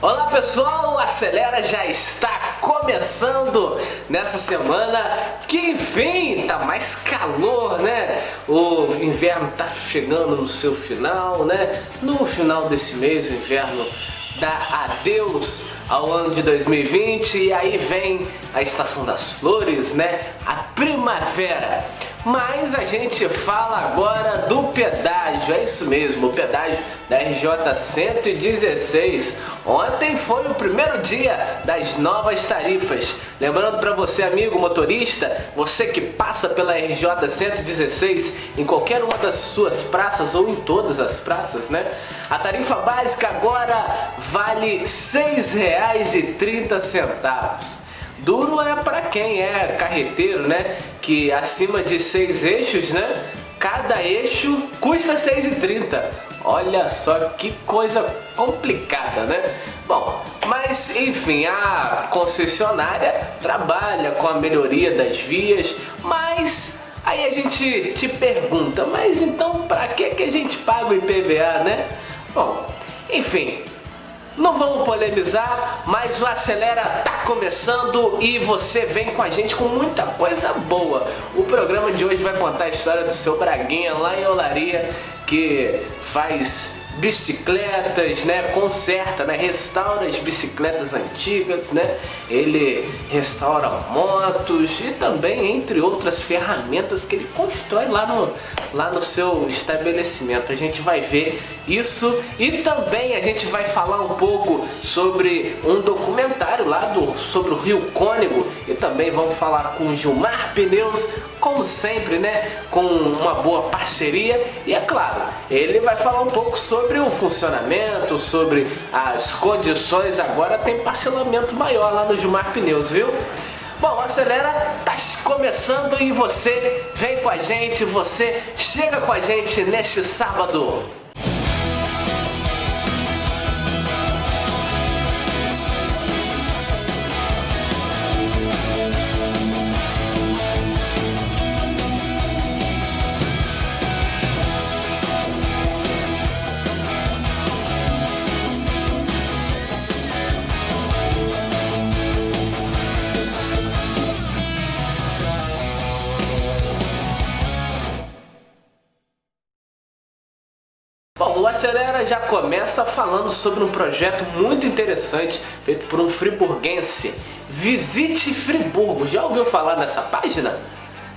Olá pessoal, o Acelera já está começando nessa semana que enfim tá mais calor, né? O inverno tá chegando no seu final, né? No final desse mês o inverno dá adeus ao ano de 2020 e aí vem a estação das flores, né? A primavera. Mas a gente fala agora do pedágio, é isso mesmo, o pedágio da RJ 116. Ontem foi o primeiro dia das novas tarifas. Lembrando para você, amigo motorista, você que passa pela RJ 116 em qualquer uma das suas praças ou em todas as praças, né? A tarifa básica agora vale R$ 6,30. Duro é para quem é carreteiro, né? Que acima de 6 eixos, né? Cada eixo custa R$ 6,30. Olha só que coisa complicada, né? Bom, mas enfim, a concessionária trabalha com a melhoria das vias, mas aí a gente te pergunta, mas então para que a gente paga o IPVA, né? Bom, enfim, não vamos polemizar, mas o Acelera tá começando e você vem com a gente com muita coisa boa. O programa de hoje vai contar a história do seu Braguinha lá em Olaria, que faz bicicletas, né, conserta, né, restaura as bicicletas antigas, né, ele restaura motos e também entre outras ferramentas que ele constrói lá no seu estabelecimento. A gente vai ver isso e também a gente vai falar um pouco sobre um documentário lá sobre o Rio Cônego e também vamos falar com o Gilmar Pneus, como sempre, né, com uma boa parceria e é claro, ele vai falar um pouco sobre o funcionamento, sobre as condições. Agora tem parcelamento maior lá no Gilmar Pneus, viu? Bom, Acelera tá começando e você vem com a gente, você chega com a gente neste sábado. Bom, o Acelera já começa falando sobre um projeto muito interessante feito por um friburguense. Visite Friburgo. Já ouviu falar nessa página?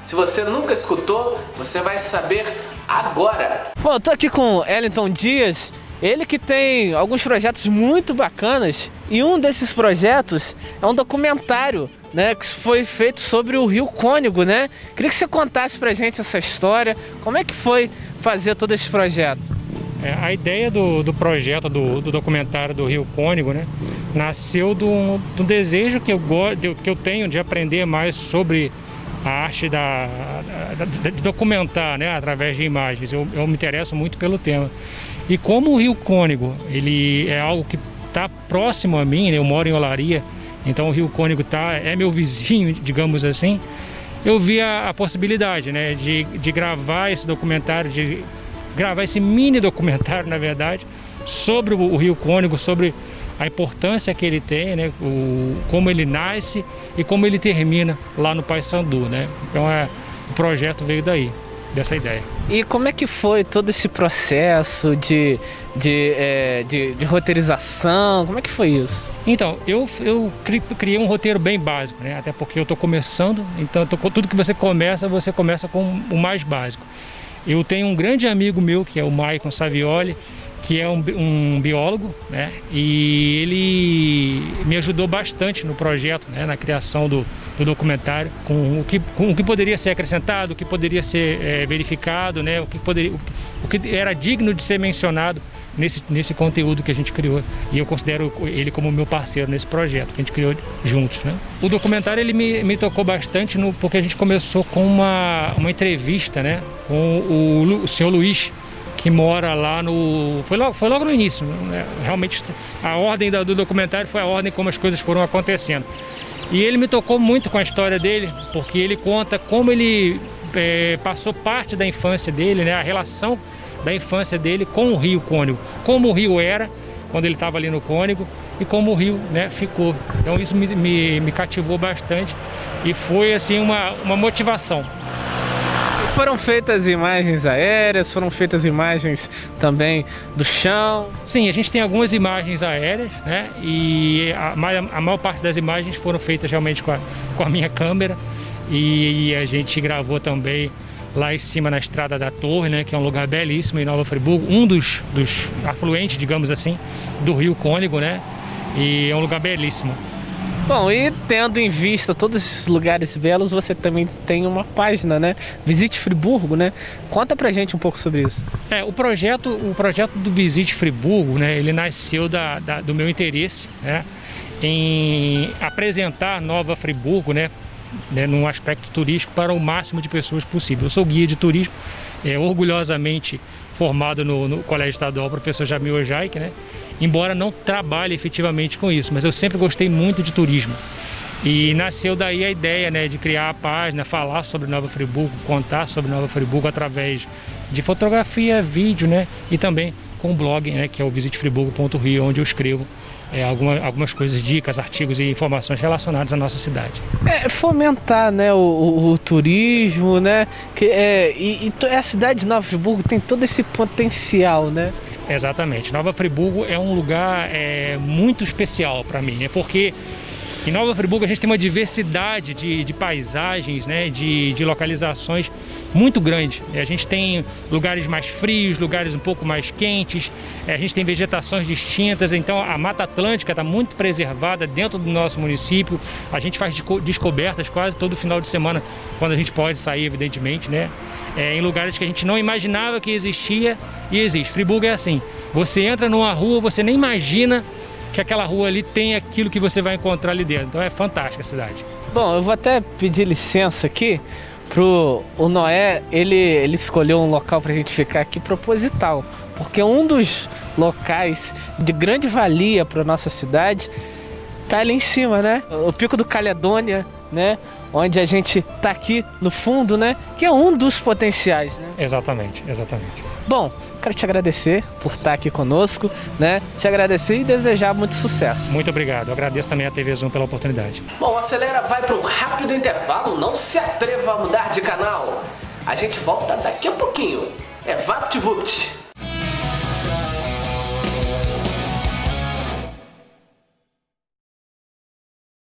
Se você nunca escutou, você vai saber agora. Bom, eu tô aqui com o Wellington Dias, ele que tem alguns projetos muito bacanas e um desses projetos é um documentário, né, que foi feito sobre o Rio Cônego, né? Queria que você contasse pra gente essa história, como é que foi fazer todo esse projeto? A ideia do projeto do documentário do Rio Cônego, né, nasceu do desejo que eu tenho de aprender mais sobre a arte de documentar, né, através de imagens. Eu me interesso muito pelo tema. E como o Rio Cônego ele é algo que está próximo a mim, né, eu moro em Olaria, então o Rio Cônego é meu vizinho, digamos assim, eu vi a possibilidade, né, de gravar esse documentário, de gravar esse mini documentário, na verdade, sobre o Rio Cônego, sobre a importância que ele tem, né, como ele nasce e como ele termina lá no Paissandu, né? Então o projeto veio daí, dessa ideia. E como é que foi todo esse processo de roteirização? Como é que foi isso? Então, eu criei um roteiro bem básico, né? Até porque eu estou começando, então tudo que você começa com o mais básico. Eu tenho um grande amigo meu, que é o Maicon Savioli, que é um biólogo, né? E ele me ajudou bastante no projeto, né? Na criação do documentário, com o que poderia ser acrescentado, o que poderia ser verificado, né? O que era digno de ser mencionado nesse conteúdo que a gente criou. E eu considero ele como meu parceiro nesse projeto que a gente criou juntos, né? O documentário ele me tocou bastante porque a gente começou com uma entrevista, né, com o senhor Luiz, que mora lá foi logo no início, né? Realmente a ordem do documentário foi a ordem como as coisas foram acontecendo. E ele me tocou muito com a história dele, porque ele conta como ele passou parte da infância dele, né, a relação da infância dele com o Rio Cônego, como o rio era quando ele estava ali no Cônego e como o rio, né, ficou. Então isso me cativou bastante e foi assim uma motivação. Foram feitas imagens aéreas, foram feitas imagens também do chão. Sim, a gente tem algumas imagens aéreas, né? E a maior parte das imagens foram feitas realmente com a minha câmera. E a gente gravou também lá em cima na Estrada da Torre, né? Que é um lugar belíssimo em Nova Friburgo, um dos afluentes, digamos assim, do Rio Cônego, né? E é um lugar belíssimo. Bom, e tendo em vista todos esses lugares belos, você também tem uma página, né? Visite Friburgo, né? Conta pra gente um pouco sobre isso. O projeto do Visite Friburgo, né? Ele nasceu do meu interesse, né? Em apresentar Nova Friburgo, né? Num aspecto turístico para o máximo de pessoas possível. Eu sou guia de turismo, orgulhosamente formado no Colégio Estadual Professor Jamil Ojaik, né? Embora não trabalhe efetivamente com isso, mas eu sempre gostei muito de turismo. E nasceu daí a ideia, né, de criar a página, falar sobre Nova Friburgo, contar sobre Nova Friburgo através de fotografia, vídeo, né, e também com o blog, né, que é o visitefriburgo.rio, onde eu escrevo algumas coisas, dicas, artigos e informações relacionadas à nossa cidade. Fomentar, né, o turismo, né, a cidade de Nova Friburgo tem todo esse potencial, né? Exatamente. Nova Friburgo é um lugar muito especial para mim, né? Porque em Nova Friburgo a gente tem uma diversidade de paisagens, né? de localizações muito grande. A gente tem lugares mais frios, lugares um pouco mais quentes, a gente tem vegetações distintas, então a Mata Atlântica está muito preservada dentro do nosso município. A gente faz descobertas quase todo final de semana, quando a gente pode sair, evidentemente, né? Em lugares que a gente não imaginava que existia e existe. Friburgo é assim, você entra numa rua, você nem imagina que aquela rua ali tem aquilo que você vai encontrar ali dentro. Então é fantástica a cidade. Bom, eu vou até pedir licença aqui o Noé, ele escolheu um local pra gente ficar aqui proposital, porque um dos locais de grande valia para nossa cidade tá ali em cima, né? O Pico do Caledônia, né? Onde a gente tá aqui no fundo, né? Que é um dos potenciais, né? Exatamente. Bom, quero te agradecer por estar aqui conosco, né? Te agradecer e desejar muito sucesso. Muito obrigado. Eu agradeço também a TV Zoom pela oportunidade. Bom, Acelera vai para um rápido intervalo. Não se atreva a mudar de canal. A gente volta daqui a pouquinho. VaptVupt.